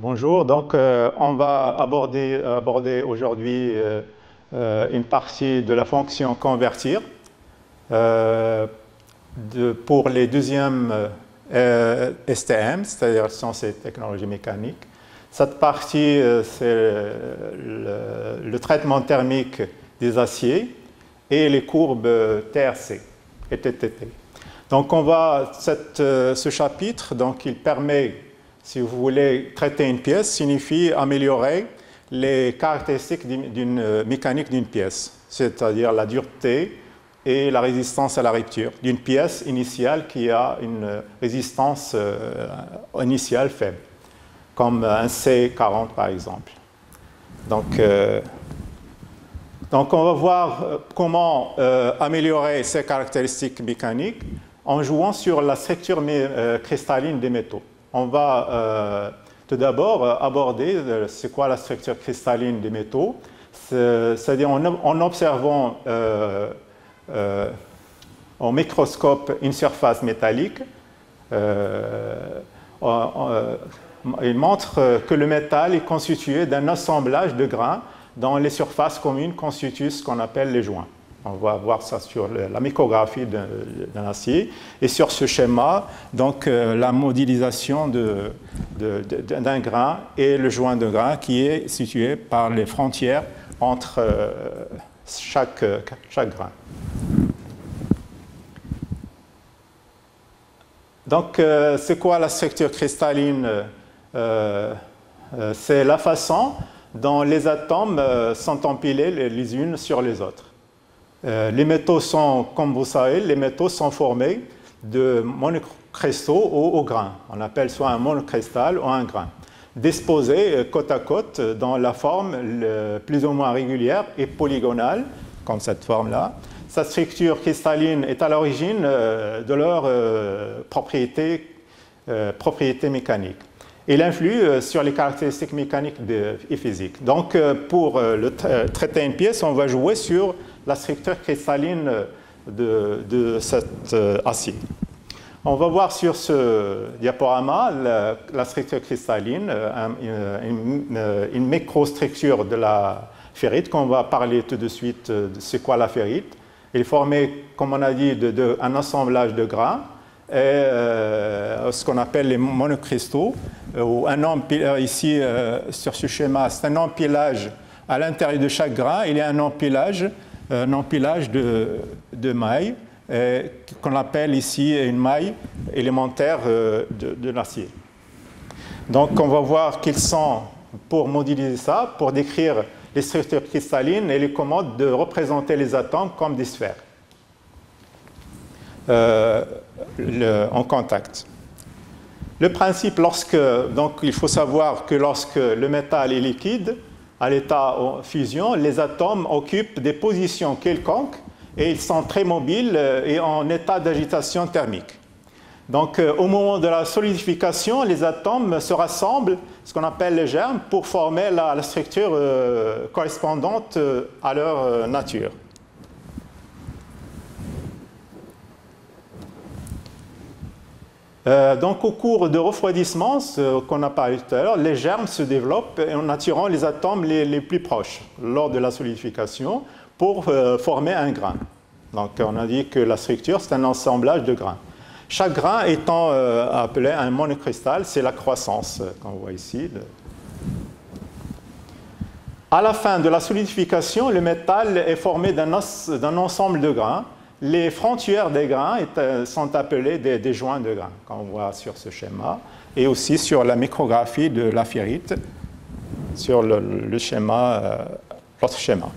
Bonjour, donc on va aborder aujourd'hui une partie de la fonction convertir pour les deuxièmes STM, c'est-à-dire sciences et technologies mécaniques. Cette partie, c'est le traitement thermique des aciers et les courbes TRC et TTT. Donc ce chapitre, donc, il permet, si vous voulez traiter une pièce, signifie améliorer les caractéristiques d'une mécanique d'une pièce, c'est-à-dire la dureté et la résistance à la rupture d'une pièce initiale qui a une résistance initiale faible, comme un C40 par exemple. Donc on va voir comment améliorer ces caractéristiques mécaniques en jouant sur la structure cristalline des métaux. On va tout d'abord aborder c'est quoi la structure cristalline des métaux, c'est-à-dire en observant au microscope une surface métallique. Il montre que le métal est constitué d'un assemblage de grains dont les surfaces communes constituent ce qu'on appelle les joints. On va voir ça sur la micrographie d'un acier. Et sur ce schéma, donc, la modélisation d'un grain et le joint de grain qui est situé par les frontières entre chaque grain. Donc, c'est quoi la structure cristalline? C'est la façon dont les atomes sont empilés les unes sur les autres. Les métaux sont, comme vous savez, les métaux sont formés de monocristaux au grain. On appelle soit un monocristal ou un grain, disposés côte à côte dans la forme plus ou moins régulière et polygonale, comme cette forme-là. Cette structure cristalline est à l'origine de leur propriété mécanique. Il influe sur les caractéristiques mécaniques et physiques. Donc, pour traiter une pièce, on va jouer sur la structure cristalline de cet acier. On va voir sur ce diaporama la structure cristalline, une microstructure de la ferrite, qu'on va parler tout de suite de c'est quoi la ferrite. Il est formé, comme on a dit, d'un assemblage de grains et ce qu'on appelle les monocristaux, ou ici sur ce schéma, c'est un empilage à l'intérieur de chaque grain. Il y a un empilage de mailles qu'on appelle ici une maille élémentaire de l'acier. Donc on va voir qu'ils sont, pour modéliser ça, pour décrire les structures cristallines, et les commandes de représenter les atomes comme des sphères en contact. Le principe, donc il faut savoir que lorsque le métal est liquide, à l'état de fusion, les atomes occupent des positions quelconques et ils sont très mobiles et en état d'agitation thermique. Donc, au moment de la solidification, les atomes se rassemblent, ce qu'on appelle les germes, pour former la structure correspondante à leur nature. Donc, au cours de refroidissement, ce qu'on a parlé tout à l'heure, les germes se développent en attirant les atomes les plus proches lors de la solidification pour former un grain. Donc, on a dit que la structure, c'est un assemblage de grains. Chaque grain étant appelé un monocristal, c'est la croissance qu'on voit ici. À la fin de la solidification, le métal est formé d'un ensemble de grains. Les frontières des grains sont appelées des joints de grains, comme on voit sur ce schéma, et aussi sur la micrographie de la ferrite, sur le schéma, l'autre schéma.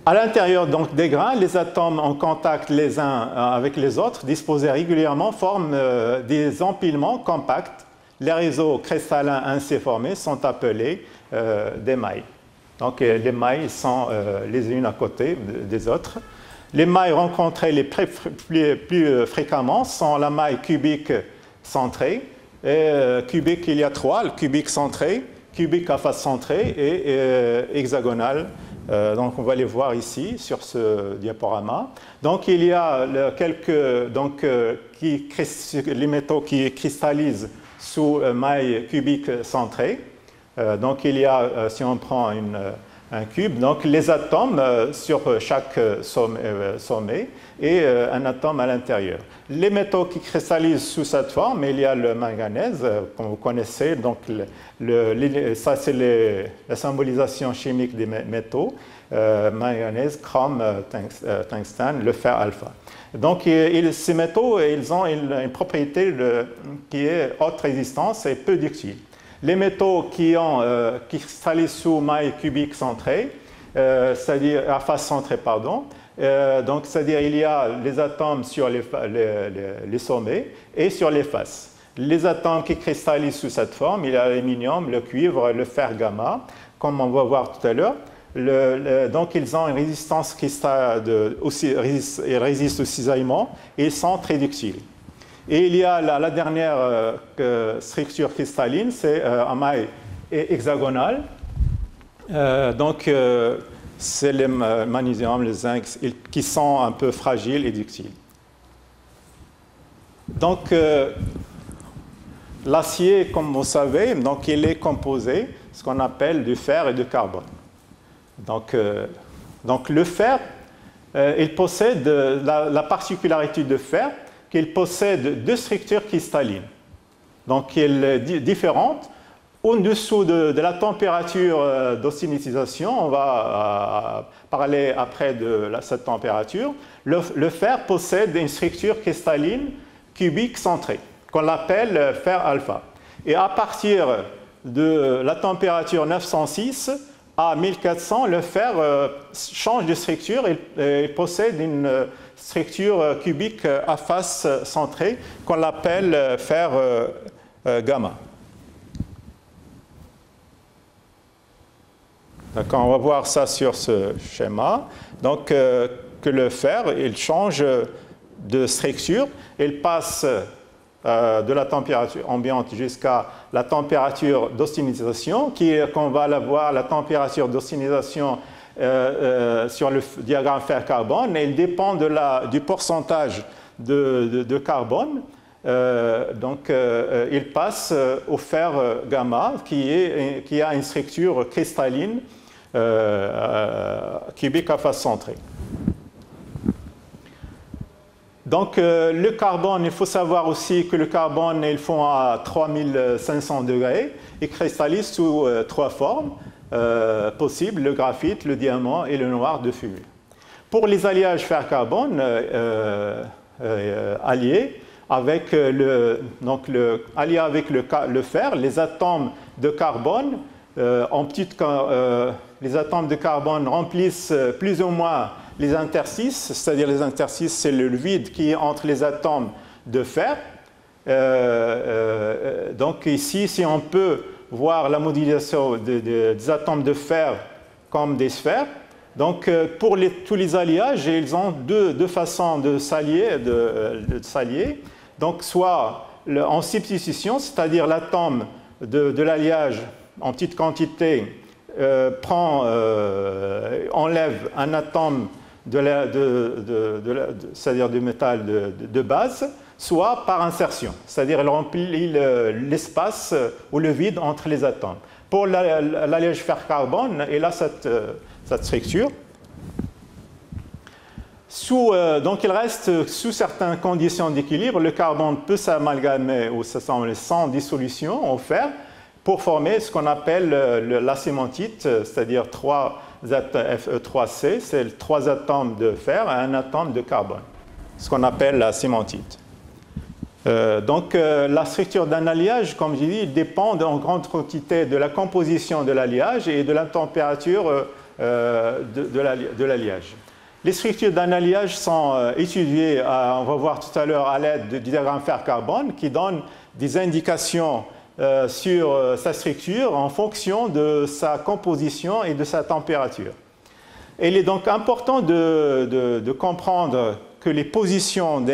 À l'intérieur donc des grains, les atomes en contact les uns avec les autres, disposés régulièrement, forment des empilements compacts. Les réseaux cristallins ainsi formés sont appelés des mailles. Donc les mailles sont les unes à côté des autres. Les mailles rencontrées les plus fréquemment sont la maille cubique centrée. Et cubique, il y a trois, le cubique centré, cubique à face centrée et hexagonal Donc on va les voir ici sur ce diaporama. Donc il y a les métaux qui cristallisent sous maille cubique centrée. Donc il y a, si on prend un cube, donc les atomes sur chaque sommet et un atome à l'intérieur. Les métaux qui cristallisent sous cette forme, il y a le manganèse, comme vous connaissez, donc ça c'est la symbolisation chimique des métaux, manganèse, chrome, tungstène, le fer alpha. Donc ces métaux, ils ont une propriété qui est haute résistance et peu ductile. Les métaux qui cristallisent sous maille cubique centrée, c'est-à-dire à face centrée, pardon, donc c'est-à-dire il y a les atomes sur les sommets et sur les faces. Les atomes qui cristallisent sous cette forme, il y a l'aluminium, le cuivre, le fer gamma, comme on va voir tout à l'heure. Donc ils ont une résistance ils résistent au cisaillement et ils sont très ductiles. Et il y a la dernière structure cristalline, c'est un maille hexagonale. Donc, c'est le magnésium, le zinc, qui sont un peu fragiles et ductiles. Donc, l'acier, comme vous savez, donc, il est composé de ce qu'on appelle du fer et du carbone. Donc le fer, il possède la particularité de fer, qu'il possède deux structures cristallines, donc différentes. Au-dessous de la température d'austinisation, on va parler après de cette température, le fer possède une structure cristalline cubique centrée, qu'on appelle fer alpha. Et à partir de la température 906 à 1400, le fer change de structure et possède une structure cubique à face centrée qu'on appelle fer gamma. D'accord, on va voir ça sur ce schéma. Donc, que le fer, il change de structure, il passe de la température ambiante jusqu'à la température d'austinisation, qu'on va voir la température d'austinisation sur le diagramme fer-carbone, et il dépend du pourcentage de carbone. Donc, il passe au fer gamma qui a une structure cristalline cubique à face centrée. Donc, le carbone, il faut savoir aussi que le carbone, ils font à 3500 degrés et cristallise sous trois formes possibles, le graphite, le diamant et le noir de fumée. Pour les alliages fer-carbone alliés avec le fer, les atomes de carbone, les atomes de carbone remplissent plus ou moins les interstices, c'est-à-dire les interstices, c'est le vide qui est entre les atomes de fer. Donc ici, si on peut voir la modélisation des atomes de fer comme des sphères, donc pour tous les alliages, ils ont deux façons de s'allier. Donc soit en substitution, c'est-à-dire l'atome de l'alliage en petite quantité enlève un atome c'est-à-dire du métal de base, soit par insertion, c'est-à-dire elle remplit l'espace ou le vide entre les atomes. Pour l'alliage fer-carbone, il a cette structure. Donc il reste sous certaines conditions d'équilibre, le carbone peut s'amalgamer ou s'assembler sans dissolution au fer pour former ce qu'on appelle la cémentite, c'est-à-dire Fe3C, c'est 3 atomes de fer et un atome de carbone, ce qu'on appelle la cémentite. Donc la structure d'un alliage, comme j'ai dit, dépend en grande quantité de la composition de l'alliage et de la température de l'alliage. Les structures d'un alliage sont étudiées, on va voir tout à l'heure, à l'aide du diagramme fer-carbone qui donne des indications sur sa structure en fonction de sa composition et de sa température. Il est donc important de comprendre que les positions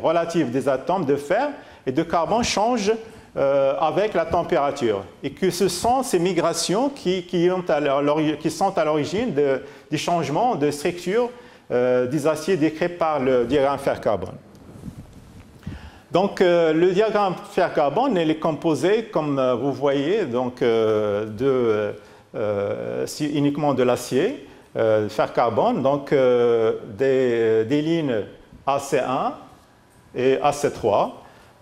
relatives des atomes de fer et de carbone changent avec la température. Et que ce sont ces migrations qui sont à l'origine des changements de structure des aciers décrits par le diagramme fer-carbone. Donc, le diagramme fer-carbone est composé, comme vous voyez, donc, uniquement de l'acier, fer-carbone, donc des lignes AC1 et AC3.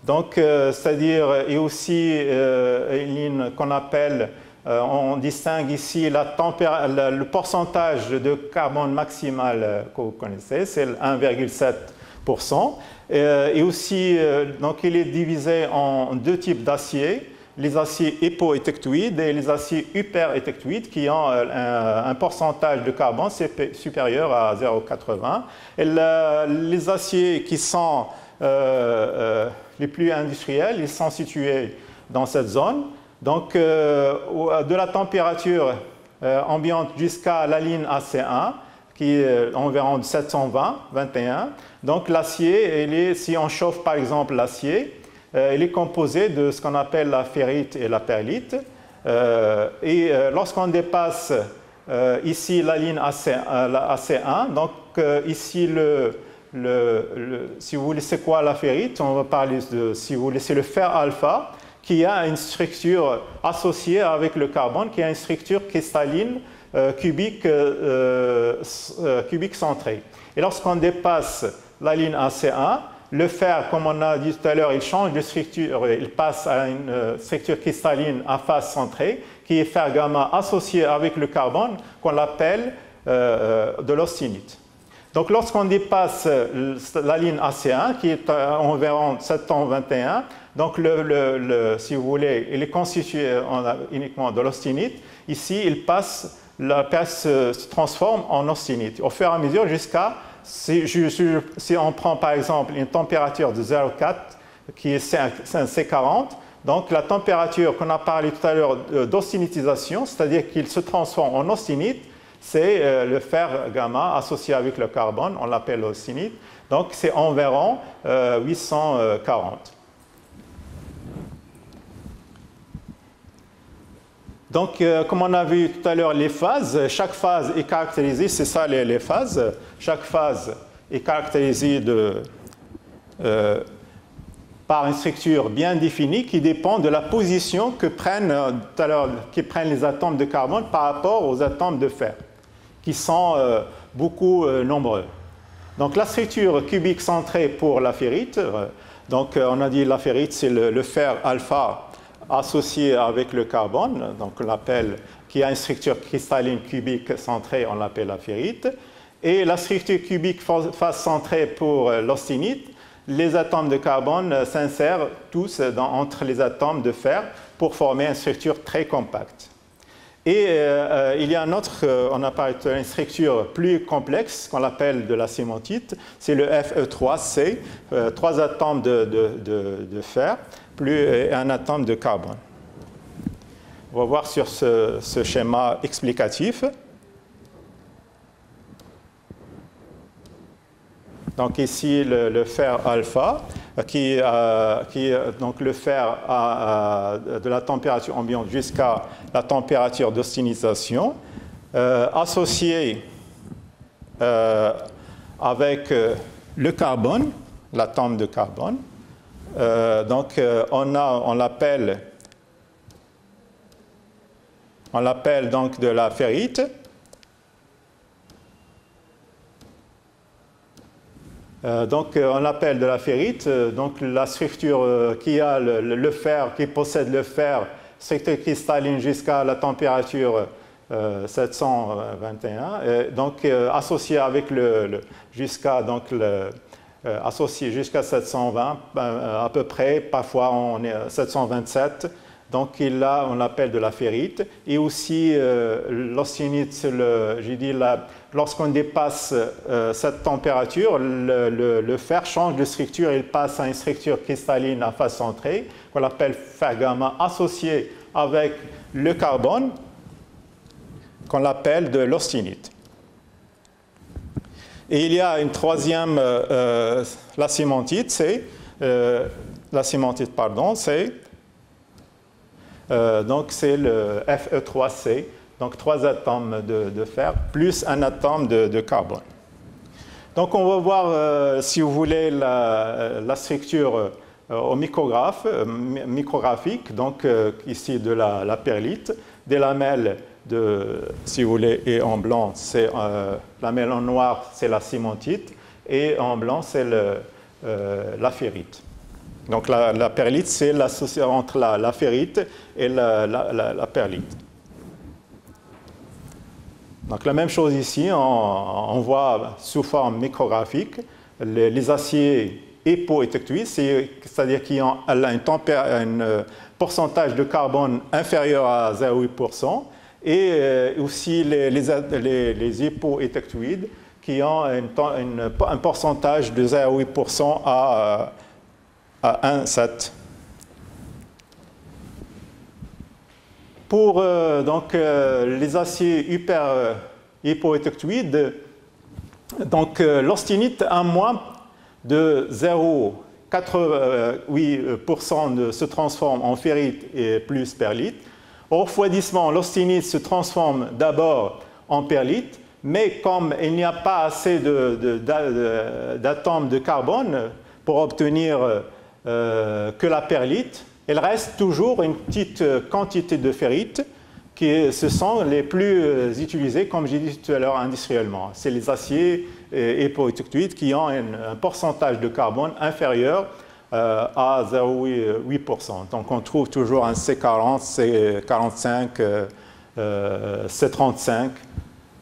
Donc, c'est-à-dire, et aussi une ligne qu'on appelle, on distingue ici le pourcentage de carbone maximal que vous connaissez, c'est 1,7%. Et aussi, donc, il est divisé en deux types d'aciers, les aciers hypoétectoïdes et les aciers hyperétectoïdes qui ont un pourcentage de carbone supérieur à 0,80. Et les aciers qui sont les plus industriels, ils sont situés dans cette zone. Donc, de la température ambiante jusqu'à la ligne AC1, qui est environ 720-21. Donc, l'acier, si on chauffe par exemple l'acier, il est composé de ce qu'on appelle la ferrite et la perlite. Et lorsqu'on dépasse ici la ligne AC1, donc ici si vous voulez, c'est quoi la ferrite? On va parler de, si vous voulez, c'est le fer alpha qui a une structure associée avec le carbone, qui a une structure cristalline cubique centrée. Et lorsqu'on dépasse la ligne AC1, le fer, comme on a dit tout à l'heure, il change de structure, il passe à une structure cristalline à face centrée, qui est fer gamma associé avec le carbone, qu'on appelle de l'austenite. Donc, lorsqu'on dépasse la ligne AC1, qui est environ 721, donc si vous voulez, il est constitué uniquement de l'austenite. Ici, la pièce se transforme en austenite au fur et à mesure jusqu'à, si on prend par exemple une température de 0,4 qui est C40, donc la température qu'on a parlé tout à l'heure d'austenitisation, c'est-à-dire qu'il se transforme en austenite, c'est le fer gamma associé avec le carbone, on l'appelle l'austenite, donc c'est environ 840. Donc, comme on a vu tout à l'heure, les phases, chaque phase est caractérisée, c'est ça les phases, chaque phase est caractérisée par une structure bien définie qui dépend de la position que prennent les atomes de carbone par rapport aux atomes de fer, qui sont beaucoup nombreux. Donc, la structure cubique centrée pour la ferrite, donc on a dit la ferrite, c'est le fer alpha associé avec le carbone, donc on l'appelle, qui a une structure cristalline cubique centrée, on l'appelle la ferrite. Et la structure cubique face centrée pour l'austenite, les atomes de carbone s'insèrent tous entre les atomes de fer pour former une structure très compacte. Et il y a un autre, on a parlé d'une structure plus complexe qu'on appelle de la cémentite, c'est le Fe3C, 3 atomes de fer plus un atome de carbone. On va voir sur ce schéma explicatif. Donc ici le fer alpha, donc le fer de la température ambiante jusqu'à la température d'austenisation, associé avec le carbone, l'atome de carbone. Donc on l'appelle donc de la ferrite. Donc on l'appelle de la ferrite, donc la structure qui a le fer, qui possède le fer, structure cristalline jusqu'à la température 721, donc associé avec associé jusqu'à 720 à peu près, parfois on est à 727, donc là on l'appelle de la ferrite. Et aussi l'austenite, j'ai dit lorsqu'on dépasse cette température, le fer change de structure, il passe à une structure cristalline à face centrée, qu'on appelle fer gamma associé avec le carbone, qu'on appelle de l'austenite. Et il y a une troisième, la cémentite, c'est Donc c'est le Fe3C, donc 3 atomes de fer plus un atome de carbone. Donc on va voir, si vous voulez, la structure au micrographique, donc ici de la perlite, des lamelles, si vous voulez, et en blanc, c'est lamelle en noir, c'est la cimentite, et en blanc, c'est la ferrite. Donc la perlite, c'est l'association entre la ferrite et la perlite. Donc la même chose ici, on voit sous forme micrographique les aciers hypoétectuides, c'est-à-dire qui ont un pourcentage de carbone inférieur à 0,8%, et aussi les hypoétectuides qui ont un pourcentage de 0,8% à 1,7. Pour les aciers hypoétectuides, donc l'austenite a moins de 0,88% se transforme en ferrite et plus perlite. Au refroidissement, l'austenite se transforme d'abord en perlite, mais comme il n'y a pas assez d'atomes de carbone pour obtenir que la perlite, il reste toujours une petite quantité de ferrite qui ce sont les plus utilisés, comme j'ai dit tout à l'heure, industriellement. C'est les aciers hypoétectuides qui ont un pourcentage de carbone inférieur à 0,8%. Donc on trouve toujours un C40, C45, C35.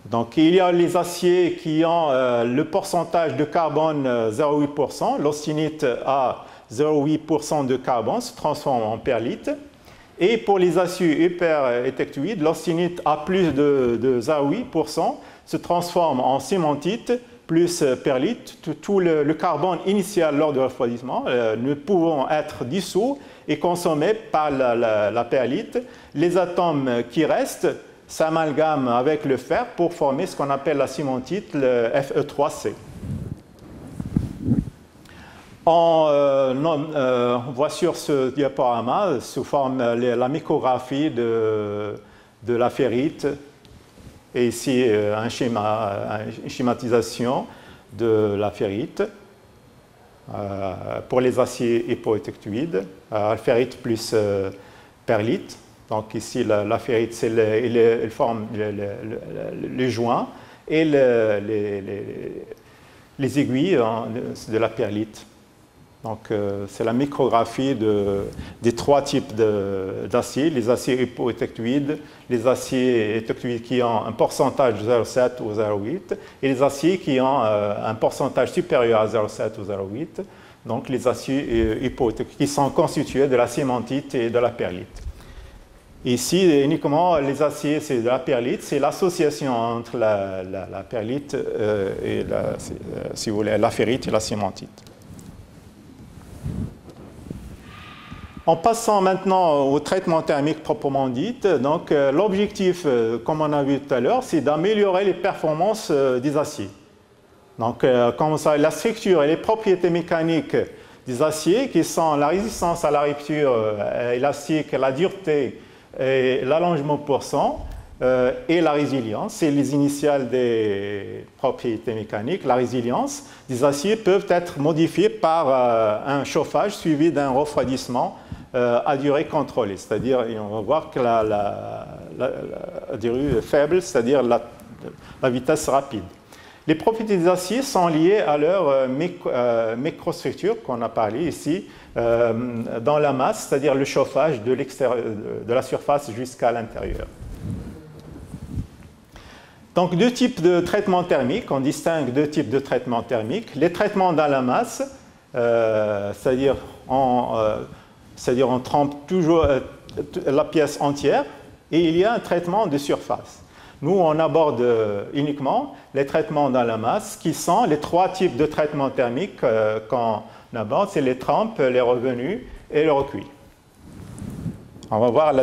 Donc il y a les aciers qui ont le pourcentage de carbone 0,8%. L'austenite a 0,8% de carbone, se transforme en perlite. Et pour les aciers hyperétectuides, l'austenite a plus de 0,8%, se transforme en cimentite plus perlite. Tout le carbone initial lors du refroidissement ne pouvant être dissous et consommé par la perlite. Les atomes qui restent s'amalgament avec le fer pour former ce qu'on appelle la cimentite, le Fe3C. On voit sur ce diaporama, sous forme la micrographie de la ferrite, et ici une schématisation de la ferrite pour les aciers hypoétectuides, ferrite plus perlite. Donc ici, la ferrite, elle forme les joints et les aiguilles de la perlite. Donc, c'est la micrographie des 3 types d'aciers, les aciers hypoétectuides, les aciers étectuides qui ont un pourcentage de 0,7 ou 0,8, et les aciers qui ont un pourcentage supérieur à 0,7 ou 0,8, donc les aciers hypoétectuides qui sont constitués de la cimentite et de la perlite. Ici, uniquement, les aciers, c'est de la perlite, c'est l'association entre la perlite et si vous voulez, la ferrite et la cimentite. En passant maintenant au traitement thermique proprement dit, donc l'objectif, comme on a vu tout à l'heure, c'est d'améliorer les performances des aciers. Donc, comme ça, la structure et les propriétés mécaniques des aciers, qui sont la résistance à la rupture élastique, la dureté et l'allongement pour cent, et la résilience, c'est les initiales des propriétés mécaniques. La résilience des aciers peuvent être modifiées par un chauffage suivi d'un refroidissement à durée contrôlée. C'est-à-dire, on va voir que la durée est faible, c'est-à-dire la vitesse rapide. Les propriétés des aciers sont liées à leur microstructure qu'on a parlé ici, dans la masse, c'est-à-dire le chauffage de la surface jusqu'à l'intérieur. Donc, 2 types de traitements thermiques. On distingue 2 types de traitements thermiques. Les traitements dans la masse, c'est-à-dire on trempe toujours la pièce entière, et il y a un traitement de surface. Nous, on aborde uniquement les traitements dans la masse, qui sont les 3 types de traitements thermiques qu'on aborde. C'est les trempes, les revenus et le recuit. On va voir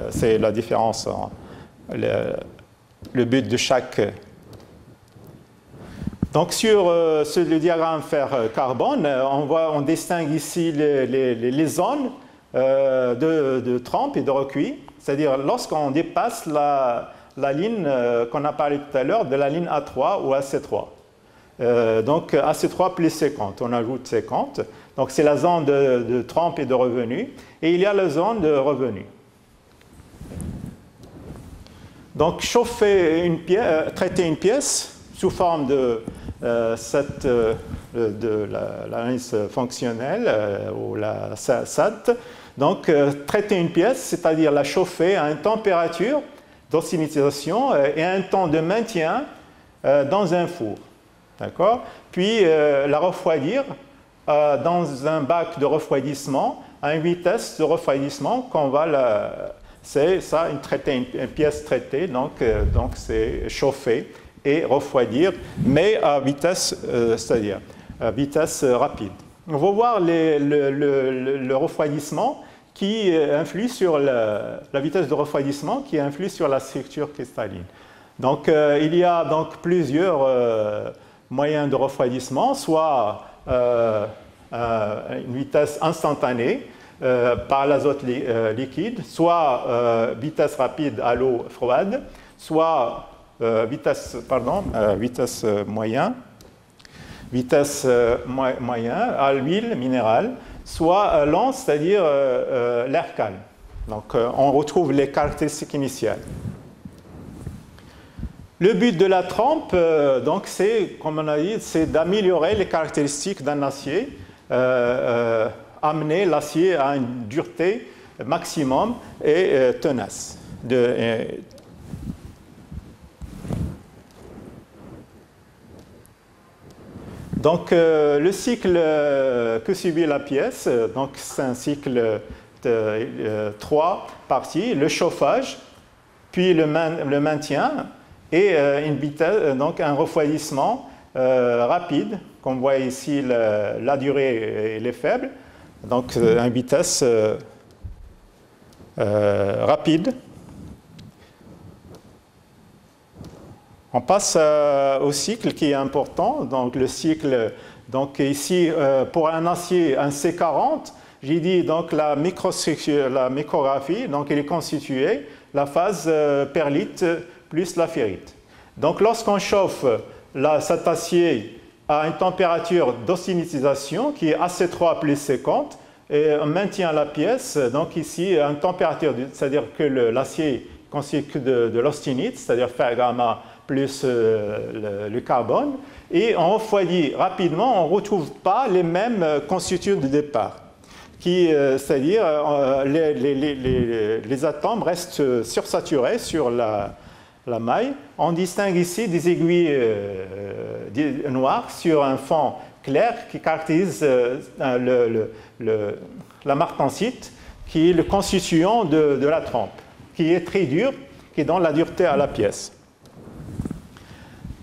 c'est la différence. Le but de chaque. Donc sur le diagramme fer-carbone, on distingue ici les zones de trempe et de recuit, c'est-à-dire lorsqu'on dépasse la ligne qu'on a parlé tout à l'heure de la ligne A3 ou AC3. Donc AC3 plus 50, on ajoute 50. Donc c'est la zone de trempe et de revenu. Et il y a la zone de revenu. Donc traiter une pièce sous forme de l'analyse fonctionnelle ou la SAT. Donc traiter une pièce, c'est-à-dire la chauffer à une température d'oxydation et un temps de maintien dans un four. D'accord? Puis la refroidir dans un bac de refroidissement à une vitesse de refroidissement qu'on va c'est ça, une pièce traitée, donc c'est chauffer et refroidir, mais à vitesse, c'est-à-dire à vitesse rapide. On va voir le refroidissement qui influe sur la vitesse de refroidissement qui influe sur la structure cristalline. Donc il y a donc plusieurs moyens de refroidissement, soit une vitesse instantanée par l'azote liquide, soit vitesse rapide à l'eau froide, soit vitesse moyenne à l'huile minérale, soit lent, c'est-à-dire l'air calme. Donc on retrouve les caractéristiques initiales. Le but de la trempe, donc, c'est, comme on a dit, c'est d'améliorer les caractéristiques d'un acier, amener l'acier à une dureté maximum et tenace. Donc, le cycle que subit la pièce, donc c'est un cycle de 3 parties, le chauffage, puis le maintien, et une vitesse, donc un refroidissement rapide. Comme vous voyez ici, la durée elle est faible, donc une vitesse rapide. On passe au cycle qui est important. Donc le cycle, donc ici pour un acier, un C40, j'ai dit donc la micrographie, donc elle est constituée la phase perlite plus la ferrite. Donc lorsqu'on chauffe cet acier à une température d'oxydation qui est AC3 plus 50 et on maintient la pièce, donc ici à une température, c'est-à-dire que l'acier constitue de l'austinite, c'est-à-dire fer gamma plus le carbone, et on refroidit rapidement, on ne retrouve pas les mêmes constituants de départ. C'est-à-dire les atomes restent sursaturés sur la maille. On distingue ici des aiguilles noires sur un fond clair qui caractérise la martensite, qui est le constituant de la trempe, qui est très dur, qui donne la dureté à la pièce.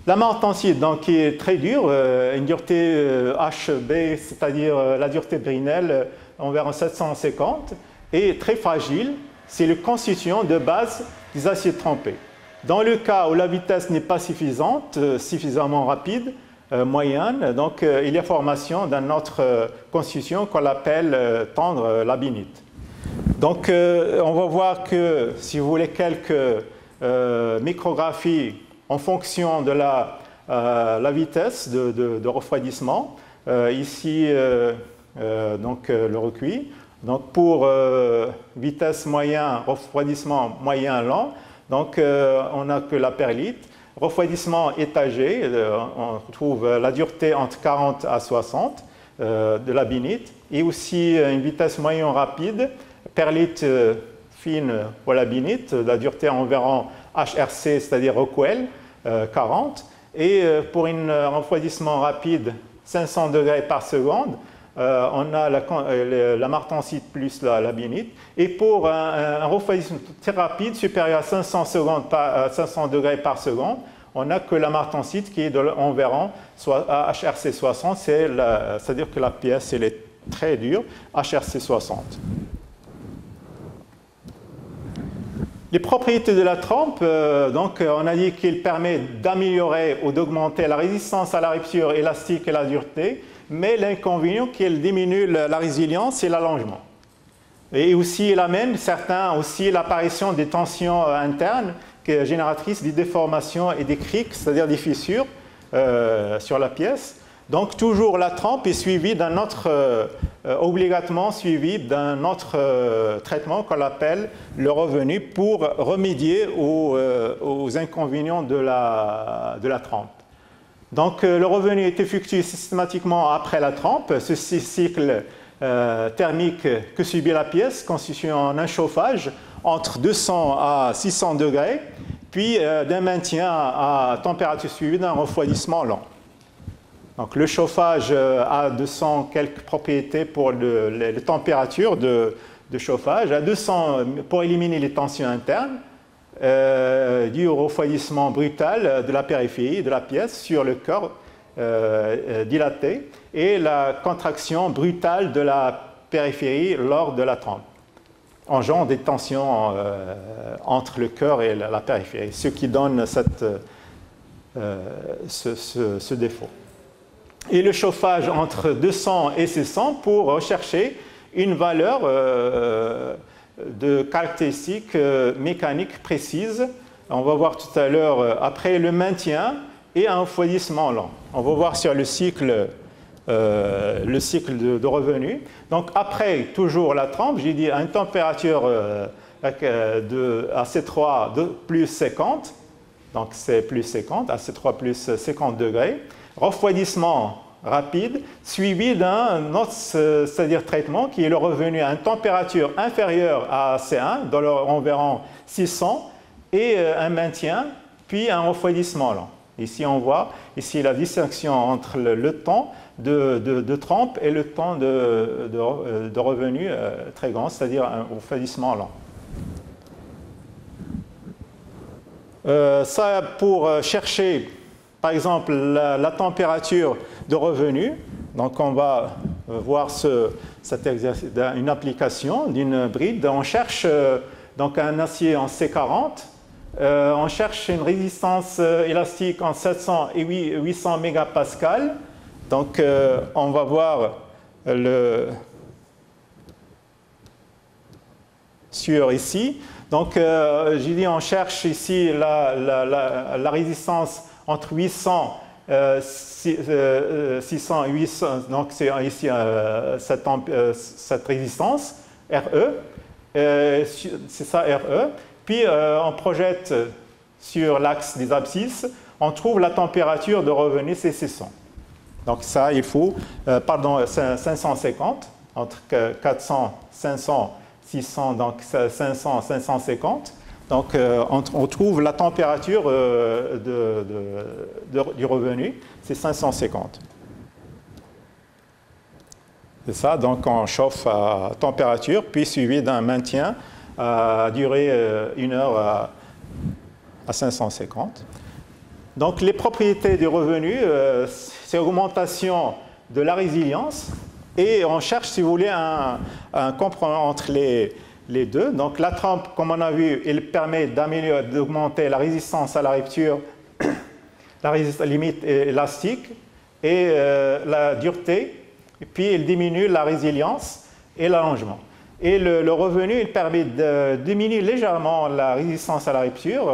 La martensite, donc, qui est très dure, une dureté HB, c'est-à-dire la dureté Brinell, environ 750, et très fragile, c'est le constituant de base des aciers trempés. Dans le cas où la vitesse n'est pas suffisante, suffisamment rapide, moyenne, donc il y a formation d'une autre constitution qu'on appelle tendre labinite. Donc on va voir que, si vous voulez, quelques micrographies en fonction de la vitesse de refroidissement. Ici, donc le recuit. Donc pour vitesse moyen, refroidissement moyen lent, donc on n'a que la perlite. Refroidissement étagé, on trouve la dureté entre 40 à 60 de la binite, et aussi une vitesse moyenne rapide, perlite fine pour la binite, la dureté environ HRC, c'est-à-dire Rockwell, 40, et pour un refroidissement rapide, 500 degrés par seconde, on a la martensite plus la binite. Et pour un refroidissement très rapide, supérieur à 500 degrés par seconde, on n'a que la martensite qui est environ HRC 60, c'est-à-dire que la pièce elle est très dure, HRC 60. Les propriétés de la trempe, donc on a dit qu'il permet d'améliorer ou d'augmenter la résistance à la rupture élastique et la dureté, mais l'inconvénient qu'elle diminue la résilience et l'allongement. Et aussi, il amène aussi l'apparition des tensions internes génératrices des déformations et des criques, c'est-à-dire des fissures sur la pièce. Donc toujours la trempe est suivie d'un autre, obligatoirement suivie d'un autre traitement qu'on appelle le revenu pour remédier aux inconvénients de la trempe. Donc le revenu est effectué systématiquement après la trempe, ce cycle thermique que subit la pièce constituant un chauffage entre 200 à 600 degrés, puis d'un maintien à température suivie d'un refroidissement lent. Donc le chauffage a 200 quelques propriétés pour les températures de chauffage, à 200 pour éliminer les tensions internes, dû au refroidissement brutal de la périphérie de la pièce sur le corps dilaté et la contraction brutale de la périphérie lors de la trempe, engendre des tensions entre le cœur et la périphérie, ce qui donne ce défaut. Et le chauffage entre 200 et 600 pour rechercher une valeur de caractéristiques mécaniques précises. On va voir tout à l'heure après le maintien et un refroidissement lent. On va voir sur le cycle de revenu. Donc après toujours la trempe, j'ai dit à une température à C3 de plus 50, donc c'est plus 50, à C3 plus 50 degrés, refroidissement rapide, suivi d'un autre, c'est-à-dire traitement, qui est le revenu à une température inférieure à C1, environ 600, et un maintien, puis un refroidissement lent. Ici, on voit ici la distinction entre le temps de trempe et le temps de revenu très grand, c'est-à-dire un refroidissement lent. Ça, pour chercher, par exemple, la température de revenu, donc on va voir une application d'une bride. On cherche donc un acier en C40. On cherche une résistance élastique en 700 et 800 mégapascales. Donc, on va voir sur ici. Donc, j'ai dit, on cherche ici la résistance entre 800, 600 et 800. Donc, c'est ici cette résistance, RE. C'est ça, RE. Puis, on projette sur l'axe des abscisses, on trouve la température de revenu, c'est 600. Donc ça, il faut, 550, entre 400, 500, 600, donc 500, 550. Donc on trouve la température du revenu, c'est 550. C'est ça, donc on chauffe à température, puis suivi d'un maintien à durée 1 heure à 550. Donc les propriétés du revenu, c'est augmentation de la résilience et on cherche, si vous voulez, un compromis entre les deux. Donc la trempe, comme on a vu, elle permet d'augmenter la résistance à la rupture, la résistance limite élastique et la dureté, et puis elle diminue la résilience et l'allongement. Et le revenu, il permet de diminuer légèrement la résistance à la rupture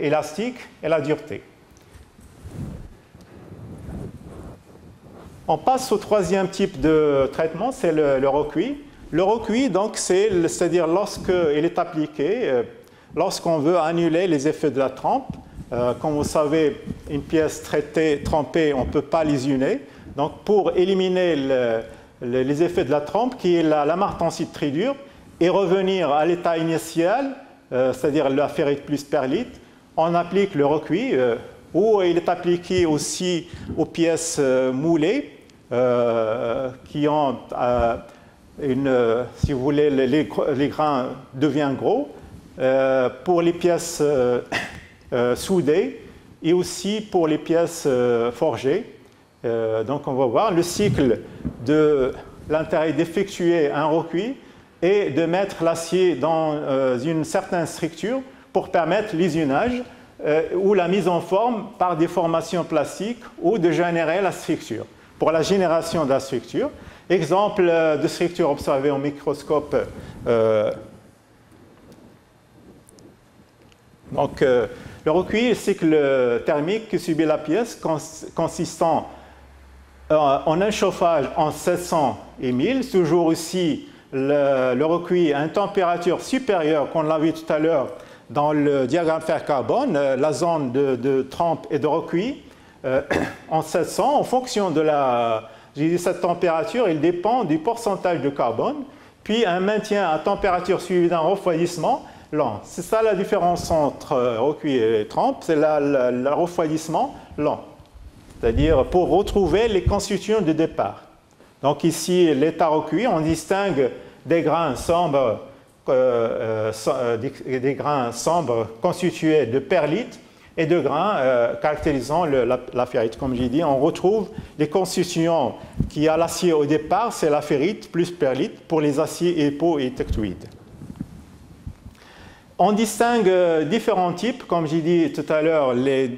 élastique et la dureté. On passe au troisième type de traitement, c'est le recuit. Le recuit, donc, c'est-à-dire lorsqu'il est appliqué, lorsqu'on veut annuler les effets de la trempe. Comme vous savez, une pièce trempée, on ne peut pas lésioner. Donc, pour éliminer les effets de la trempe, qui est la martensite très dure, et revenir à l'état initial, c'est-à-dire la ferrite plus perlite, on applique le recuit, ou il est appliqué aussi aux pièces moulées, qui ont si vous voulez, les grains deviennent gros, pour les pièces soudées et aussi pour les pièces forgées. Donc on va voir le cycle de l'intérêt d'effectuer un recuit et de mettre l'acier dans une certaine structure pour permettre l'usinage ou la mise en forme par des formations plastiques ou de générer la structure. Pour la génération de la structure, Exemple de structure observée au microscope. Donc, le recuit, le cycle thermique que subit la pièce consistant en un chauffage en 700 et 1000, toujours aussi le recuit à une température supérieure, qu'on l'a vu tout à l'heure dans le diagramme fer-carbone, la zone de trempe et de recuit en 700, en fonction de cette température, il dépend du pourcentage de carbone, puis un maintien à température suivi d'un refroidissement lent. C'est ça la différence entre recuit et trempe, c'est le refroidissement lent. C'est-à-dire pour retrouver les constituants de départ. Donc ici, l'état recuit, on distingue des grains sombres, constitués de perlite et de grains caractérisant la ferrite. Comme j'ai dit, on retrouve les constituants qui a l'acier au départ, c'est la ferrite plus perlite pour les aciers hypo et tectoïdes. On distingue différents types, comme j'ai dit tout à l'heure, les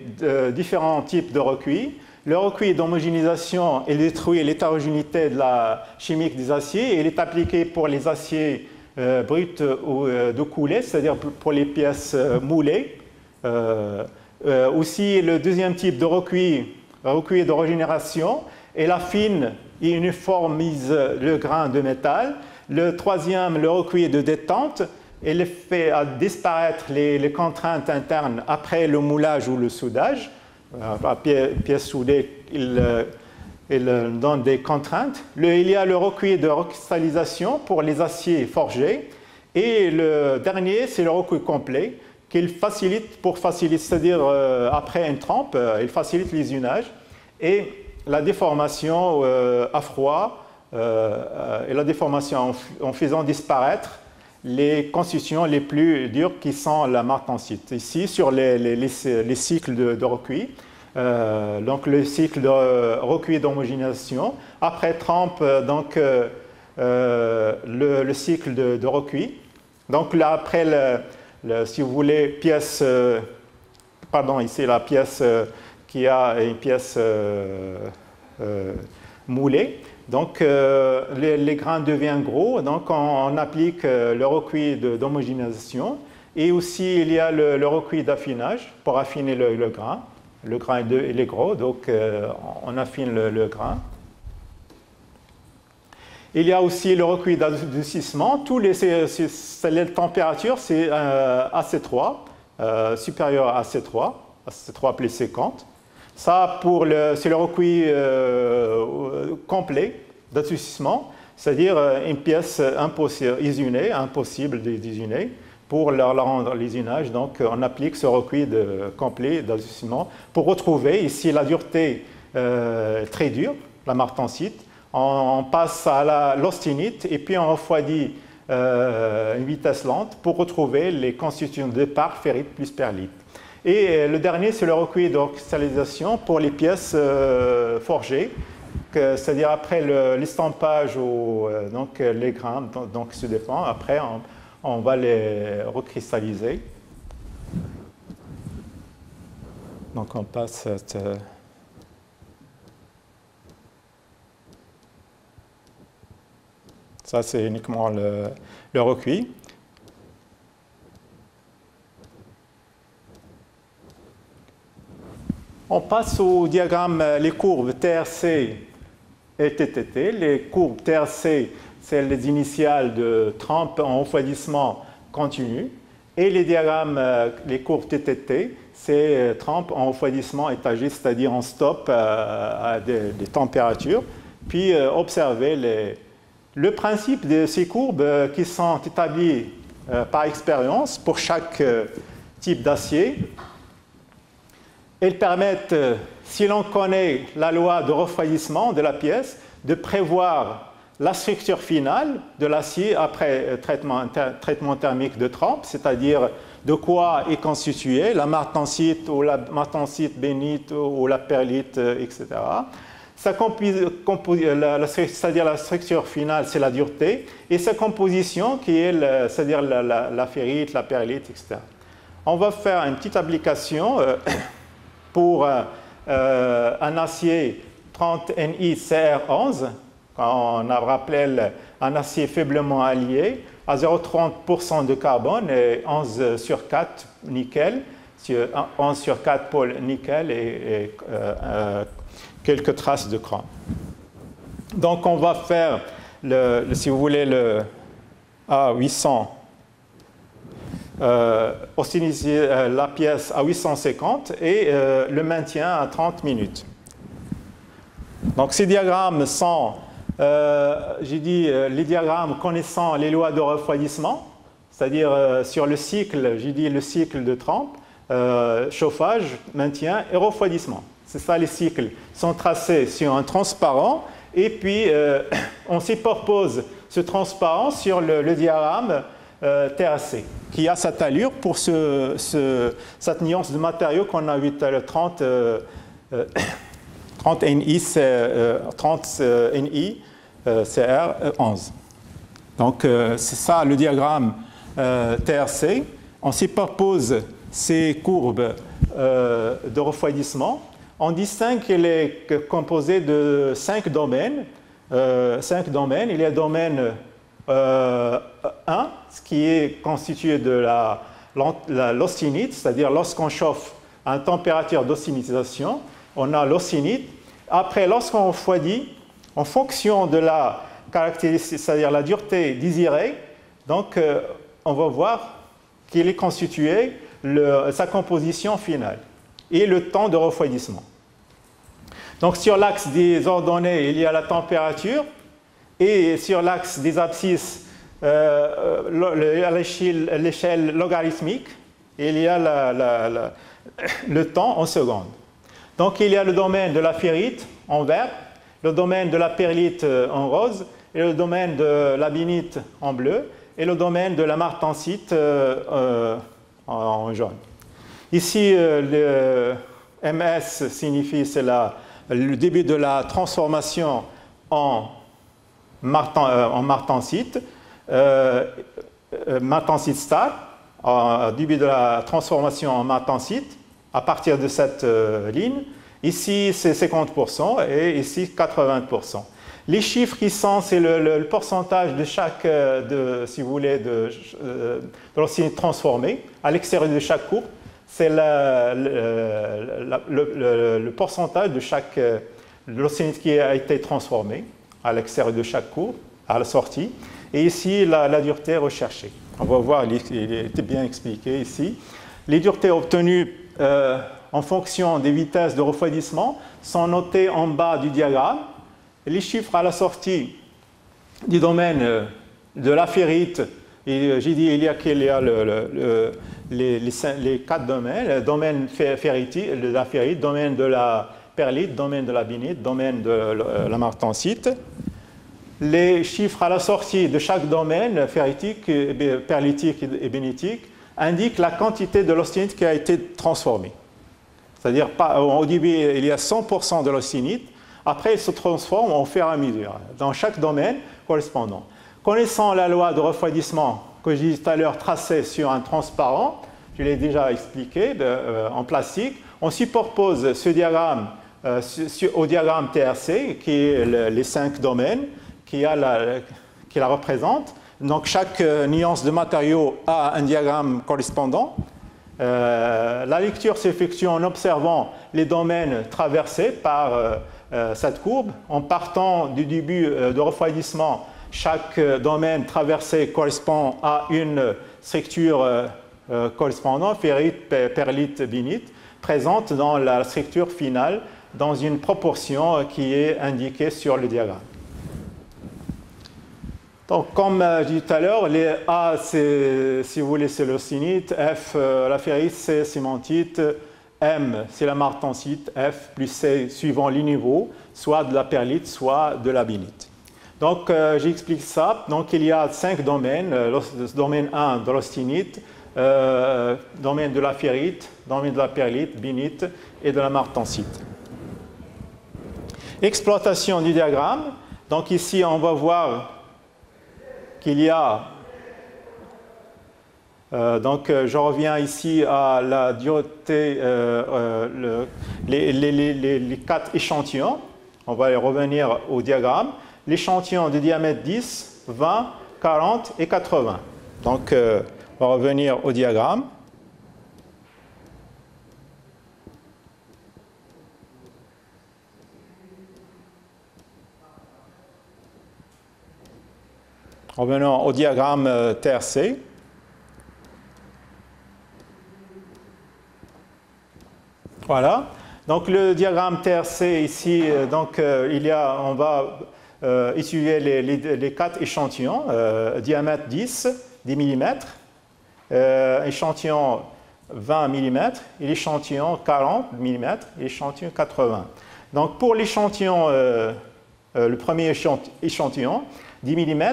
différents types de recuit. Le recuit d'homogénéisation, il détruit l'hétérogénéité de la chimique des aciers et il est appliqué pour les aciers bruts ou de coulée, c'est-à-dire pour les pièces moulées. Aussi, le deuxième type de recuit de régénération, il affine et uniformise le grain de métal. Le troisième, le recuit de détente, il fait disparaître les contraintes internes après le moulage ou le soudage. La pièce soudée, il donne des contraintes. Il y a le recuit de recristallisation pour les aciers forgés. Et le dernier, c'est le recuit complet, qu'il facilite, c'est-à-dire après une trempe, il facilite l'usinage et la déformation à froid et la déformation en faisant disparaître les constituants les plus durs qui sont la martensite. Ici, sur les cycles de recuit, donc le cycle de recuit d'homogénéisation, après trempe, donc le cycle de recuit. Donc là, après, si vous voulez, pièce, pardon, ici la pièce qui a une pièce moulée. Donc, les grains deviennent gros, donc on applique le recuit d'homogénéisation. Et aussi, il y a le recuit d'affinage pour affiner le grain. Le grain il est gros, donc on affine le grain. Il y a aussi le recuit d'adoucissement. Tous les températures, c'est AC3, supérieur à AC3 plus 50. Ça, c'est le recuit complet d'adoucissement, c'est-à-dire une pièce impossible d'usiner. Pour la rendre l'usinage, donc on applique ce recuit complet d'adoucissement pour retrouver ici la dureté très dure, la martensite. On passe à l'austinite et puis on refroidit une vitesse lente pour retrouver les constituants de départ ferrite plus perlite. Et le dernier, c'est le recuit de cristallisation pour les pièces forgées, c'est-à-dire après l'estampage ou donc les grains donc, se défendent. Après, on va les recristalliser. Donc on passe cette... Ça, c'est uniquement le recuit. On passe au diagramme, les courbes TRC et TTT. Les courbes TRC, c'est les initiales de trempe en refroidissement continu. Et les diagrammes, les courbes TTT, c'est trempe en refroidissement étagé, c'est-à-dire en stop à des températures. Puis observer le principe de ces courbes qui sont établies par expérience pour chaque type d'acier. Elles permettent, si l'on connaît la loi de refroidissement de la pièce, de prévoir la structure finale de l'acier après traitement thermique de trempe, c'est-à-dire de quoi est constituée la martensite ou la martensite bénite ou la perlite, etc. C'est-à-dire la structure finale, c'est la dureté, et sa composition qui est, c'est-à-dire la ferrite, la perlite, etc. On va faire une petite application pour un acier 30 Ni CR11, On a rappelé un acier faiblement allié à 0,30% de carbone et 11 sur 4 nickel, 11 sur 4 pôles nickel et quelques traces de chrome. Donc on va faire, si vous voulez, le A800, optimiser la pièce à 850 et le maintien à 30 minutes. Donc ces diagrammes sont, j'ai dit, les diagrammes connaissant les lois de refroidissement, c'est-à-dire sur le cycle, j'ai dit le cycle de trempe, chauffage, maintien et refroidissement. C'est ça les cycles, sont tracés sur un transparent et puis on superpose ce transparent sur le diagramme TRC qui a cette allure pour cette nuance de matériaux qu'on a vu tout à l'heure, 30 NI, 30 NI CR11. Donc c'est ça le diagramme TRC. On superpose ces courbes de refroidissement. On distingue qu'elle est composée de 5 domaines. Il y a le domaine 1, ce qui est constitué de l'austenite, c'est-à-dire lorsqu'on chauffe à une température d'austenitisation, on a l'austenite. Après, lorsqu'on refroidit, en fonction de la caractéristique, c'est-à-dire la dureté désirée, donc on va voir qu'il est constitué sa composition finale et le temps de refroidissement. Donc sur l'axe des ordonnées, il y a la température et sur l'axe des abscisses, à l'échelle logarithmique, il y a le temps en secondes. Donc il y a le domaine de la ferrite en vert, le domaine de la perlite en rose, et le domaine de la binite en bleu, et le domaine de la martensite en jaune. Ici, le MS signifie c'est le début de la transformation en martensite, martensite star, au début de la transformation en martensite, à partir de cette ligne. Ici, c'est 50% et ici, 80%. Les chiffres qui sont, c'est le pourcentage de chaque, si vous voulez, de l'austenite transformée à l'extérieur de chaque courbe. C'est le pourcentage de chaque l'austenite qui a été transformée à l'extérieur de chaque courbe, à la sortie. Et ici, la dureté recherchée. On va voir, il était bien expliqué ici. Les duretés obtenues en fonction des vitesses de refroidissement sont notées en bas du diagramme. Les chiffres à la sortie du domaine de la ferrite, j'ai dit il y a les 4 domaines, le domaine de la ferrite, domaine de la perlite, domaine de la binite, domaine de la martensite. Les chiffres à la sortie de chaque domaine, ferritique, perlitique et binitique, indiquent la quantité de l'austenite qui a été transformée. C'est-à-dire, au début, il y a 100% de l'austenite. Après, il se transforme au fur et à mesure, dans chaque domaine correspondant. Connaissant la loi de refroidissement que j'ai dit tout à l'heure tracée sur un transparent, je l'ai déjà expliqué, en plastique, on superpose ce diagramme au diagramme TRC, qui est les 5 domaines, qui la représente. Donc, chaque nuance de matériau a un diagramme correspondant. La lecture s'effectue en observant les domaines traversés par cette courbe. En partant du début de refroidissement, chaque domaine traversé correspond à une structure correspondante, ferrite, perlite, binite, présente dans la structure finale dans une proportion qui est indiquée sur le diagramme. Donc, comme je disais tout à l'heure, les A, si vous voulez, c'est l'austenite, F, la ferrite, C, cimentite, M, c'est la martensite, F plus C, suivant les niveaux, soit de la perlite, soit de la binite. Donc, j'explique ça. Donc, il y a 5 domaines. Domaine 1 de l'austenite, domaine de la ferrite, domaine de la perlite, binite et de la martensite. Exploitation du diagramme. Donc, ici, on va voir qu'il y a, donc je reviens ici à la dureté, les 4 échantillons, on va revenir au diagramme. l'échantillon de diamètre 10, 20, 40 et 80. Donc, on va revenir au diagramme. Revenons au diagramme TRC. Voilà. Donc le diagramme TRC ici, on va étudier les 4 échantillons, diamètre 10 mm, échantillon 20 mm, et l'échantillon 40 mm, et l'échantillon 80. Donc pour l'échantillon, le premier échantillon, 10 mm,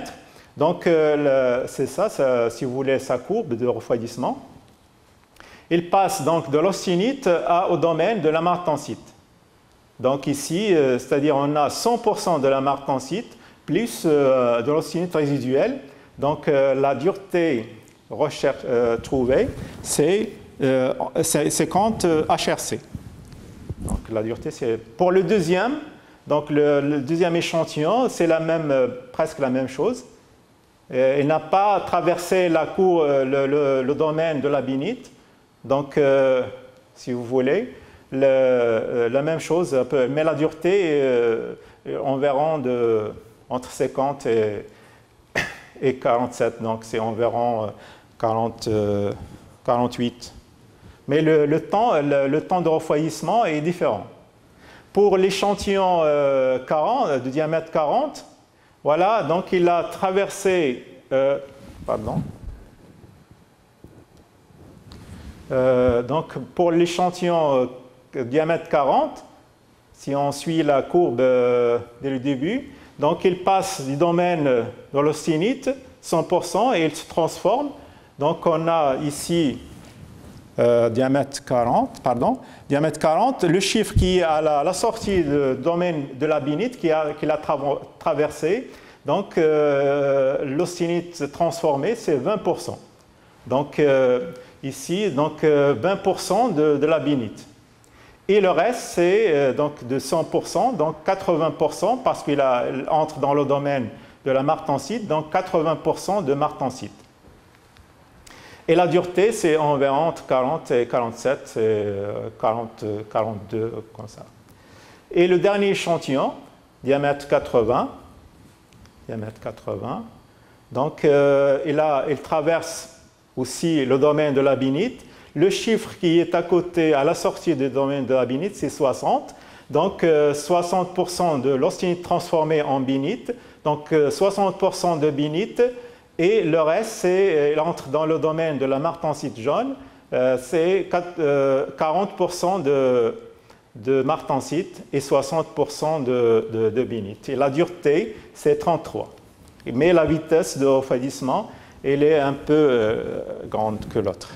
donc c'est ça, si vous voulez, sa courbe de refroidissement. Il passe donc de l'austenite au domaine de la martensite. Donc ici, c'est-à-dire on a 100% de la martensite plus de l'austenite résiduelle. Donc la dureté trouvée, c'est 50 HRC. Donc la dureté, c'est pour le deuxième. Donc le deuxième échantillon, c'est presque la même chose. Il n'a pas traversé le domaine de la binite. Donc, si vous voulez, la même chose, mais la dureté environ entre 50 et 47, donc c'est environ 48. Mais le temps de refroidissement est différent. Pour l'échantillon de diamètre 40, voilà, donc il a traversé, donc pour l'échantillon diamètre 40, si on suit la courbe dès le début, donc il passe du domaine de l'austenite, 100%, et il se transforme. Donc on a ici diamètre 40, le chiffre qui est à la sortie du domaine de la binite qu'il a traversé. Donc l'austenite transformée, c'est 20%. Donc ici, 20% de la binite. Et le reste, c'est donc de 100%, donc 80%, parce qu'il entre dans le domaine de la martensite, donc 80% de martensite. Et la dureté, c'est environ entre 40 et 47, 42, comme ça. Et le dernier échantillon, diamètre 80, donc il traverse aussi le domaine de la binite. Le chiffre qui est à côté, à la sortie du domaine de la binite, c'est 60. Donc 60% de l'austenite transformée en binite, donc 60% de binite, et le reste, il entre dans le domaine de la martensite jaune, c'est 40% de martensite et 60% de binite. Et la dureté, c'est 33. Mais la vitesse de refroidissement, elle est un peu grande que l'autre.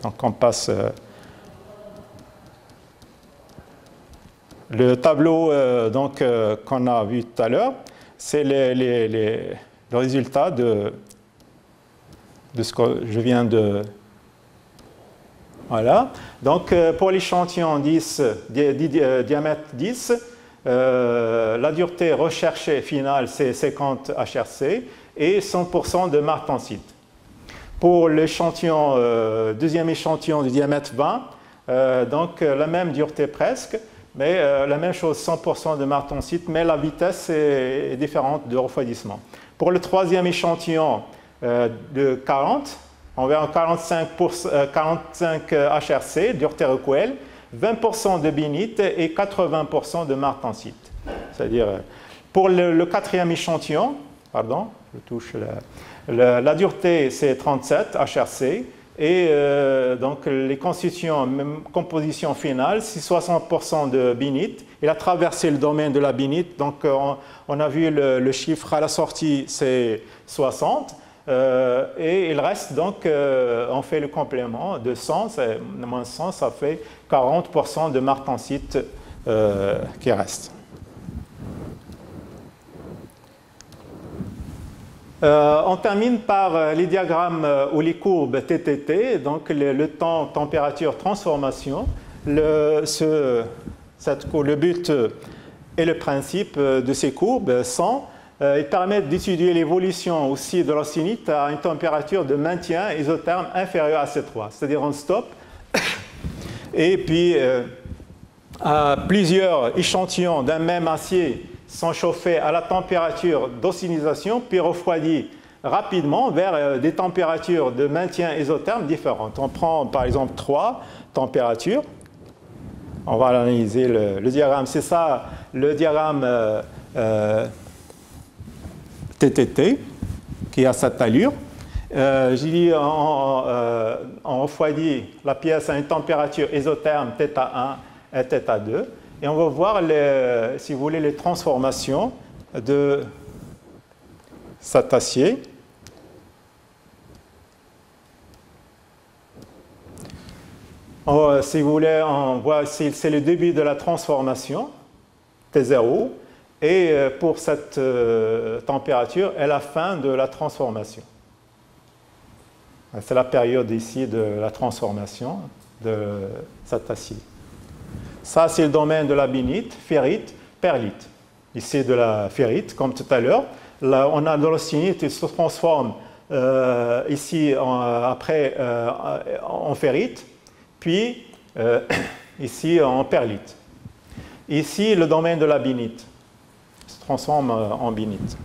Donc on passe le tableau qu'on a vu tout à l'heure, c'est le résultat de ce que je viens de... Voilà. Donc pour l'échantillon diamètre 10, la dureté recherchée finale, c'est 50 HRC et 100% de martensite. Pour l'échantillon, deuxième échantillon du diamètre 20, donc la même dureté presque, mais la même chose, 100% de martensite, mais la vitesse est différente de refroidissement. Pour le troisième échantillon de 40, environ 45 HRC, dureté Rockwell, 20% de binite et 80% de martensite. C'est-à-dire, pour le quatrième échantillon, pardon, je touche la dureté, c'est 37 HRC, et donc les constitutions, même composition finale, c'est 60% de binite. Il a traversé le domaine de la binite, donc on a vu le chiffre à la sortie, c'est 60. Et il reste donc, on fait le complément de 100, moins 100, ça fait 40% de martensite qui reste. On termine par les diagrammes ou les courbes TTT, donc le temps, température, transformation. Le but Et le principe de ces courbes sont, ils permettent d'étudier l'évolution aussi de l'austenite à une température de maintien isotherme inférieure à C3, c'est-à-dire on stop. Et puis, plusieurs échantillons d'un même acier sont chauffés à la température d'austinisation, puis refroidis rapidement vers des températures de maintien isotherme différentes. On prend par exemple 3 températures. On va analyser le diagramme. C'est ça, le diagramme TTT, qui a cette allure. J'ai dit, on refroidit la pièce à une température isotherme θ1 et θ2. Et on va voir, si vous voulez, les transformations de cet acier. Si vous voulez, on voit, c'est le début de la transformation, T0, et pour cette température est la fin de la transformation. C'est la période ici de la transformation de cet acier. Ça, c'est le domaine de la binite, ferrite, perlite. Ici, de la ferrite, comme tout à l'heure. Là, on a de l'austenite, il se transforme ici, après, en ferrite, puis ici, en perlite. Ici, le domaine de la binite se transforme en binite.